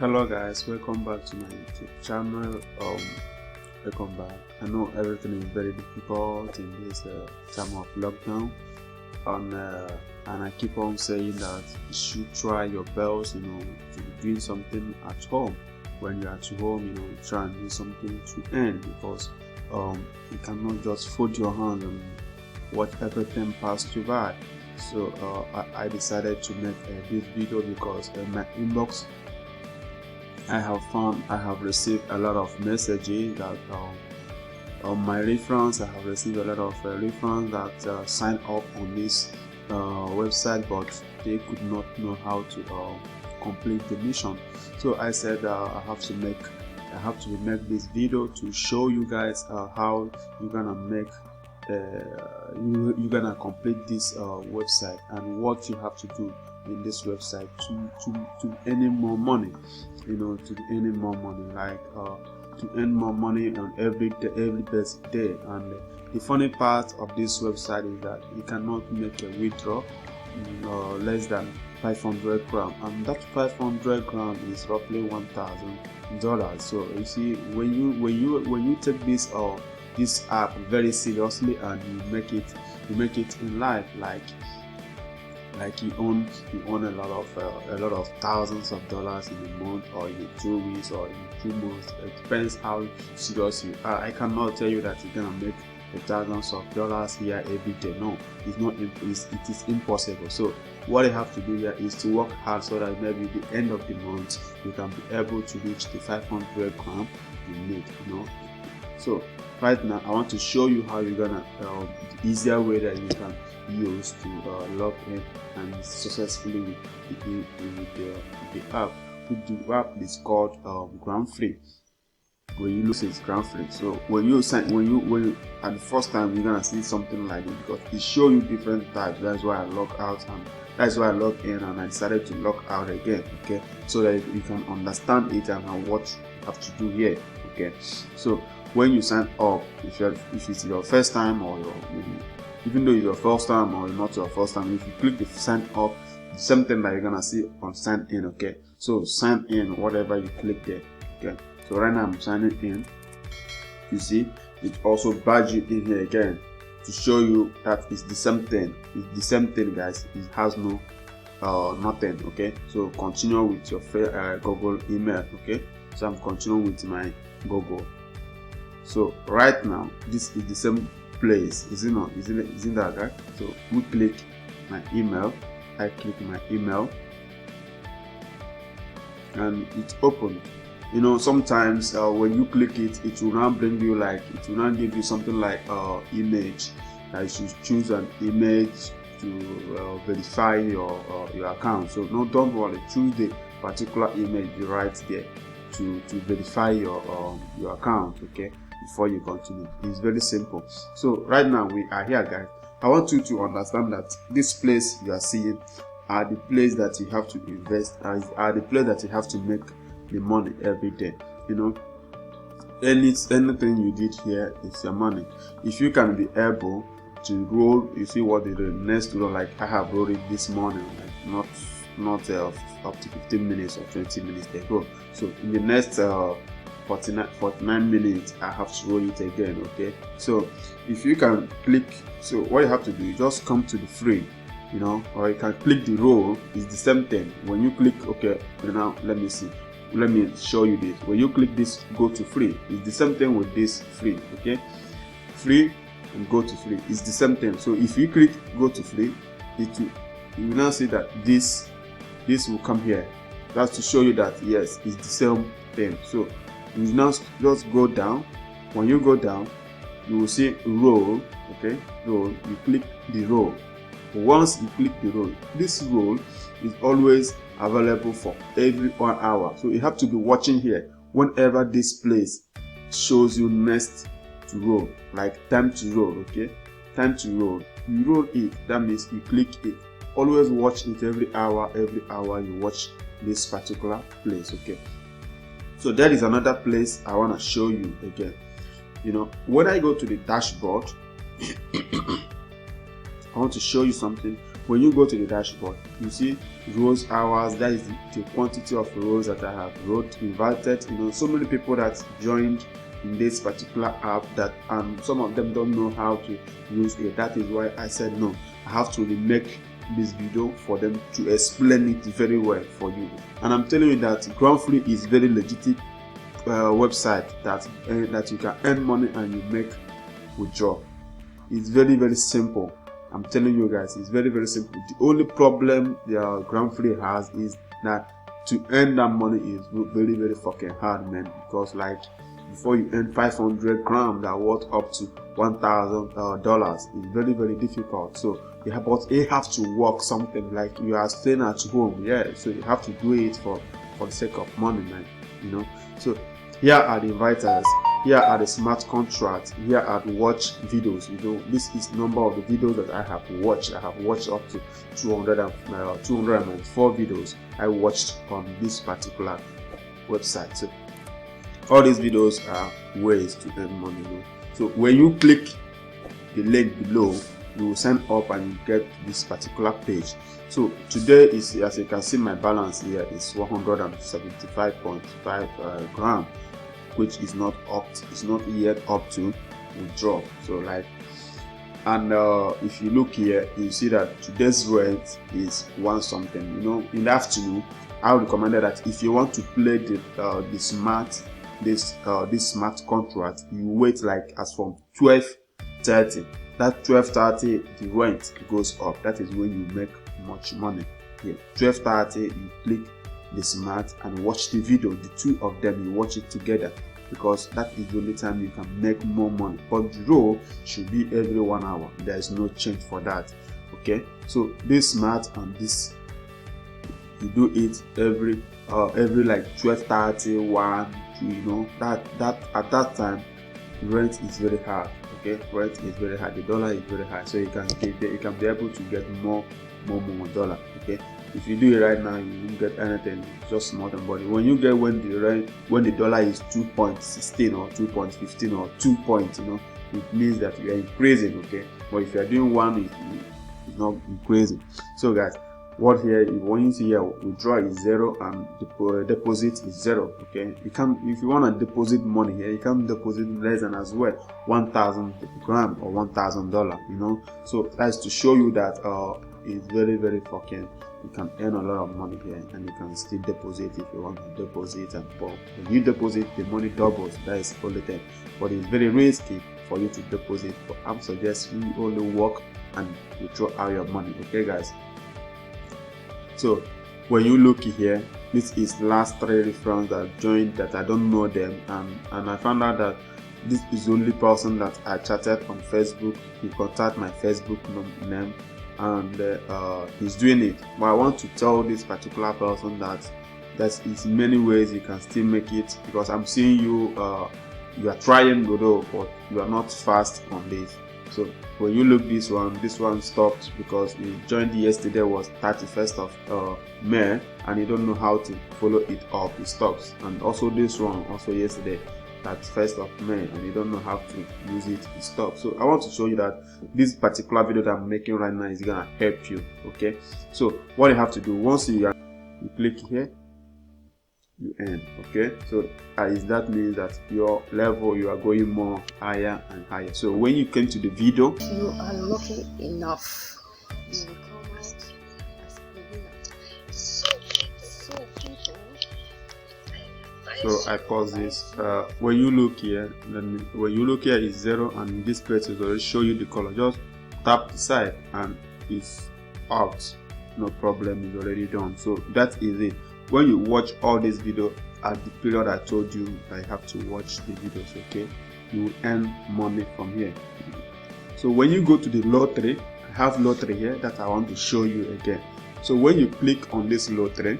Hello guys, welcome back to my YouTube channel. Welcome back. I know everything is very difficult in this time of lockdown, and I keep on saying that you should try your best, to be doing something at home. When you're at home, try and do something to earn, because you cannot just fold your hands and watch everything pass you by. So I decided to make this video because in my inbox I have received a lot of messages that on my reference. I have received a lot of reference that signed up on this website, but they could not know how to complete the mission. So I said I have to make this video to show you guys how you're gonna make you're gonna complete this website, and what you have to do in this website to earn more money, to earn more money, like to earn more money on every best day. And the funny part of this website is that you cannot make a withdrawal less than 500 gram, and that 500 gram is roughly $1,000. So you see, when you take this app very seriously and you make it in life, like you own a lot of thousands of dollars in a month, or in 2 weeks, or in 2 months. It depends how serious you are. I cannot tell you that you're gonna make thousands of dollars here every day. No, it's not. It is impossible. So what you have to do here is to work hard, so that maybe at the end of the month you can be able to reach the 500 gram you need. So right now I want to show you how you're gonna the easier way that you can use to log in and successfully with the app. The app is called Gramfree. When you look, it's Gramfree. So when you at the first time, you're gonna see something like it, because it show you different types. That's why I log out, and that's why I log in, and I decided to log out again. Okay, so that you can understand it and what you have to do here. Okay, so when you sign up, if it's your first time, or even though it's your first time or not your first time, if you click the sign up, the same thing that you're gonna see on sign in. Okay, so sign in, whatever you click there. Okay, so right now I'm signing in. You see, it also badge you in here again to show you that it's the same thing. It's the same thing, guys. It has no nothing. Okay, so continue with your Google email. Okay, so I'm continuing with my Google. So right now this is the same place, is it not? Isn't that right? So we click my email. I click my email and it's open. Sometimes when you click it, it will not bring you it will not give you something like image. I should choose an image to verify your account. So no, don't worry, choose the particular image right there to verify your account. Okay, before you continue. It's very simple. So right now we are here, guys. I want you to understand that this place you are seeing are the place that you have to invest, are the place that you have to make the money every day. Anything you did here is your money. If you can be able to roll, you see what the next roll, like I have rolled it this morning, like not up to 15 minutes or 20 minutes ago. So in the next 49 minutes I have to roll it again. Okay, so if you can click, so what you have to do, you just come to the free, or you can click the roll. It's the same thing. When you click, okay, now let me show you this. When you click this, go to free, it's the same thing with this free. Okay, free and go to free, it's the same thing. So if you click go to free, you will now see that this will come here. That's to show you that yes, it's the same thing. So you now just go down. When you go down, you will see roll. Okay, roll. You click the roll. Once you click the roll, this roll is always available for every 1 hour. So you have to be watching here whenever this place shows you next to roll, like time to roll. Okay, time to roll. You roll it. That means you click it. Always watch it every hour. Every hour you watch this particular place. Okay. So that is another place I want to show you again. When I go to the dashboard, I want to show you something. when you go to the dashboard, you see rows, hours. That is the quantity of rows that I have wrote, invited. So many people that joined in this particular app, that some of them don't know how to use it. That is why I said no, I have to remake this video for them to explain it very well for you. And I'm telling you that Gramfree is very legit website that you can earn money and you make withdraw. It's very, very simple. I'm telling you guys, it's very, very simple. The only problem the Gramfree has is that to earn that money is very, very fucking hard, man. Because like before you earn 500 grams that worth up to $1,000, it's very, very difficult. So you have to work something like you are staying at home, yeah. So you have to do it for the sake of money, man. So here are the inviters, here are the smart contracts, here are the watch videos. This is number of the videos that I have watched. I have watched up to 204 videos I watched on this particular website. So all these videos are ways to earn money. So when you click the link below, you will sign up and you get this particular page. So today is, as you can see, my balance here is 175.5 grams, which is not yet up to withdraw. So like, and if you look here, you see that today's rate is one something. In the afternoon, I would recommend that if you want to play this smart contract, you wait like as from 12:30. That 12:30 the rent goes up. That is when you make much money. Here 12:30 you click the smart and watch the video. The two of them, you watch it together, because that is the only time you can make more money. But the row should be every 1 hour. There is no change for that. Okay, so this smart and this, you do it every like 12:30, 1, 2. That at that time rent is very hard. Okay, rent is very high. The dollar is very high, so you can be able to get more dollar. Okay, if you do it right now, you won't get anything, just small money. When you get when the dollar is 2.16 or 2.15 or 2 points, it means that you are increasing. Okay, but if you are doing one, it's not increasing. So guys, what here, when you see here, withdraw is 0 and deposit is 0. Okay, you can, if you want to deposit money here, you can deposit less than as well 1,000 grams or $1,000. So that's to show you that it's very, very fucking, you can earn a lot of money here, and you can still deposit if you want to deposit. And when you deposit, the money doubles. That is the only thing, but it's very risky for you to deposit. But I'm suggesting you only work and withdraw all your money. Okay guys, so when you look here, this is last 3 referrals that joined that I don't know them, and I found out that this is the only person that I chatted on Facebook. He contacted my Facebook name, and he's doing it. But I want to tell this particular person that there is many ways you can still make it, because I'm seeing you are trying Godot, but you are not fast on this. So when you look this one stopped because he joined yesterday, was 31st of May, and you don't know how to follow it up. It stops. And also this one, also yesterday, 31st of May, and you don't know how to use it. It stops. So I want to show you that this particular video that I'm making right now is gonna help you. Okay, so what you have to do, once you click here, you earn. Okay, so that means that your level, you are going more higher and higher. So when you came to the video, you are lucky enough, you will come out as a winner. So people, so I pause this. When you look here, when you look here is 0, and this place is already show you the color. Just tap the side and it's out. No problem, it's already done. So that is it. When you watch all this video at the period I told you I have to watch the videos, okay, you will earn money from here. So when you go to the lottery, I have lottery here that I want to show you again. So when you click on this lottery,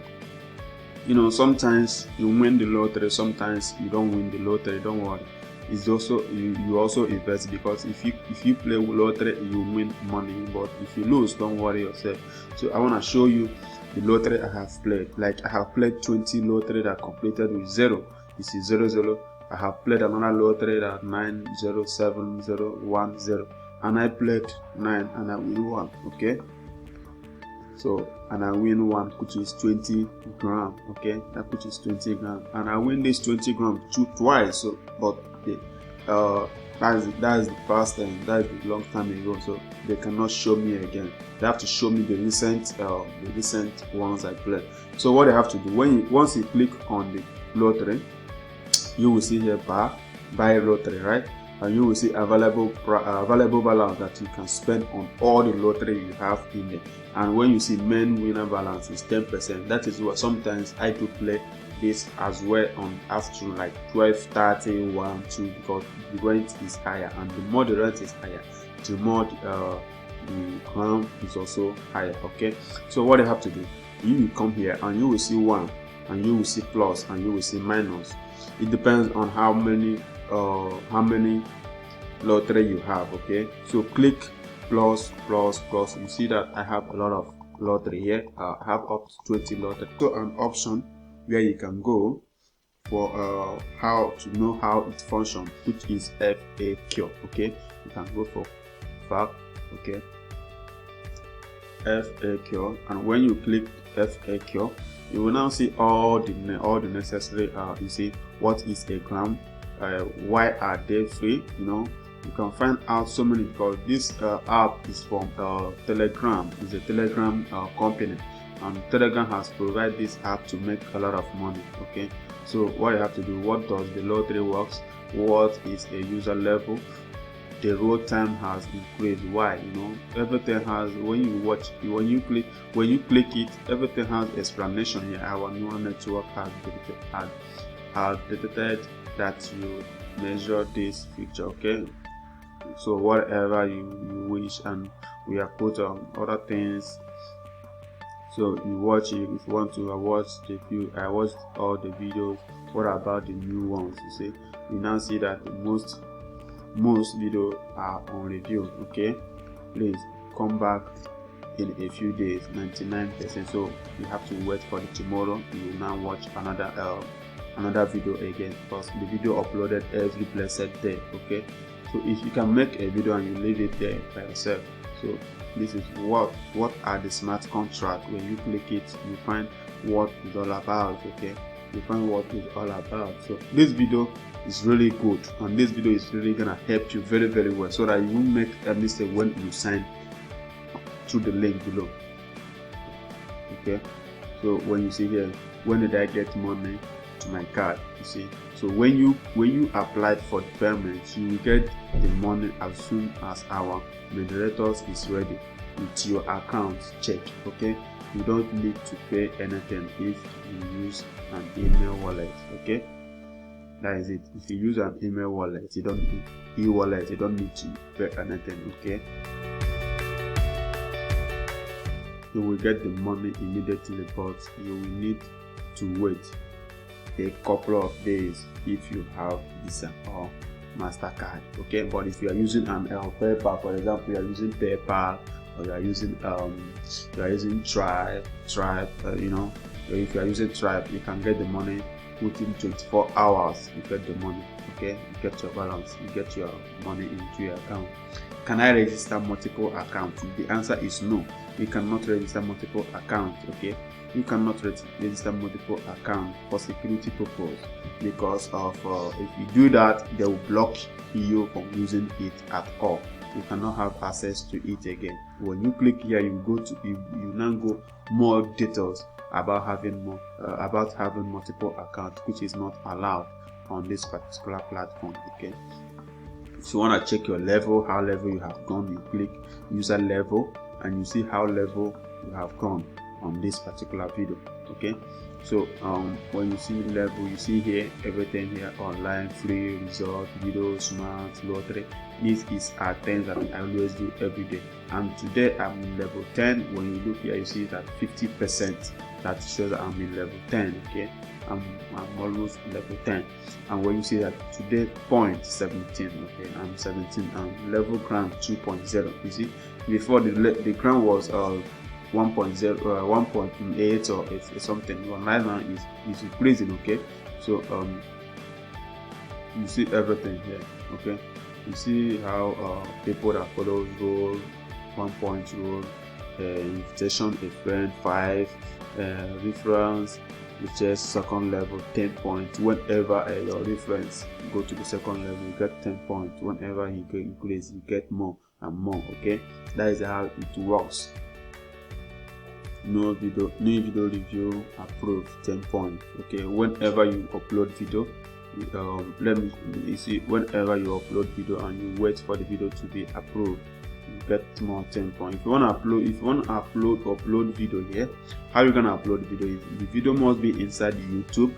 sometimes you win the lottery, sometimes you don't win the lottery. Don't worry, it's also you also invest, because if you play lottery, you win money, but if you lose, don't worry yourself. So I want to show you the lottery I have played. Like I have played 20 lottery that completed with 0. This is 00. I have played another lottery that 9070110, and I played 9 and I win 1. Okay, So, and I win one, which is 20 gram. Okay, that which is 20 gram, and I win this 20 gram twice. So, but that's the past and that's the long time ago. So they cannot show me again. They have to show me the recent ones I played. So what they have to do, once you click on the lottery, you will see here buy lottery, right? And you will see available balance that you can spend on all the lottery you have in there. And when you see main winner balance is 10%, that is what sometimes I do play this as well on afternoon, like 12:30, 1, 2, because the rent is higher, and the more the rent is higher, the more the crown is also higher. Okay, so what you have to do, you will come here and you will see 1, and you will see plus, and you will see minus. It depends on how many lottery you have. Okay, so click plus. You see that I have a lot of lottery here. I have up to 20 lottery. So an option where you can go for how to know how it functions, which is FAQ. Okay, you can go for fact. Okay, FAQ, and when you click FAQ, you will now see all the necessary. You see what is a gram, why are they free? You can find out so many, because this app is from Telegram. It's a Telegram company, and Telegram has provided this app to make a lot of money. Okay, so what you have to do, what does the lottery works, what is a user level, the road time has increased. Why? Everything has, when you click it, everything has explanation here. Our neural network has detected that you measure this feature. Okay, so whatever you wish, and we have put other things. So you watch it. If you want to watch I watched all the videos. What about the new ones? You see, you now see that most videos are on review. Okay, please come back in a few days. 99%. So you have to wait for the tomorrow. You will now watch another video again, because the video uploaded every blessed day. Okay, so if you can make a video and you leave it there by yourself, so this is what are the smart contract. When you click it, you find what it's all about. Okay, you find what it's all about. So this video is really good, and this video is really gonna help you very, very well, so that you won't make a mistake when you sign through the link below. Okay, so when you see here, when did I get money to my card? You see, so when you applied for the payment, you will get the money as soon as our moderators is ready with your account check. Okay, you don't need to pay anything if you use an email wallet. Okay, that is it. If you use an email wallet, you don't need e-wallet, you don't need to pay anything. Okay, you will get the money immediately, but you will need to wait a couple of days if you have Visa or MasterCard. Okay, but if you are using an PayPal, for example, you are using PayPal, or you are using Stripe, if you are using Stripe, you can get the money within 24 hours. You get the money. Okay, you get your balance, you get your money into your account. Can I register multiple accounts? The answer is no. You cannot register multiple accounts. Okay, you cannot register multiple accounts for security purpose, because of if you do that, they will block you from using it at all. You cannot have access to it again. When you click here, you now go more details about having multiple accounts, which is not allowed on this particular platform. Okay, if you want to check your level, how level you have gone, you click user level, and you see how level you have gone on this particular video. Okay, so when you see level, you see here everything here: online, free, result, video, smart, lottery. These are things that I always do every day, and today I'm in level 10. When you look here, you see that 50% that shows that I'm in level 10. Okay, I'm almost level 10. And when you see that today point 17, okay, I'm 17, and level ground 2.0. you see, before the ground was 1.0, 1.8 or something. Online now is increasing. Okay, so you see everything here. Okay, you see how people that follow rule 1 point rule, invitation a friend 5, reference, which is second level 10 points. Whenever your reference go to the second level, you get 10 points. Whenever you go increase, you get more and more. Okay, that is how it works. No video review approved 10 points. Okay, whenever you upload video, you see, whenever you upload video and you wait for the video to be approved, you get more 10 points. If you want to upload video here, how you gonna upload video is the video must be inside the YouTube,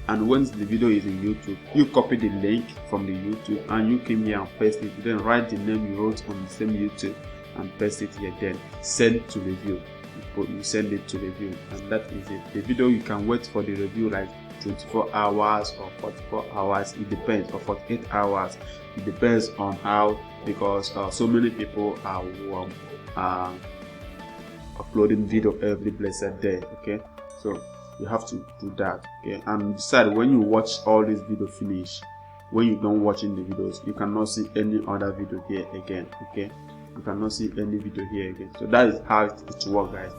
and once the video is in YouTube, you copy the link from the YouTube and you came here and paste it. Then write the name you wrote on the same YouTube and paste it here. Then send to review. You send it to review, and that is it. The video, you can wait for the review like 24 hours or 44 hours, it depends, or 48 hours, it depends on how, because so many people are uploading video every blessed day. Okay, so you have to do that. Okay, and decide when you watch all this video finish. When you don't watching the videos, you cannot see any other video here again. Okay, you cannot see any video here again. So that is how it works, guys.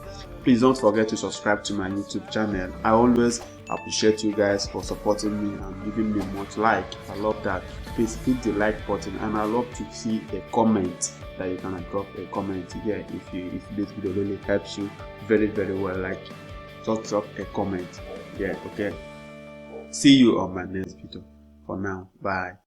Please don't forget to subscribe to my YouTube channel. I always appreciate you guys for supporting me and giving me much like. I love that. Please hit the like button, and I love to see a comment that you can drop a comment here if this video really helps you very well. Like, just drop a comment. Yeah, okay. See you on my next video. For now, bye.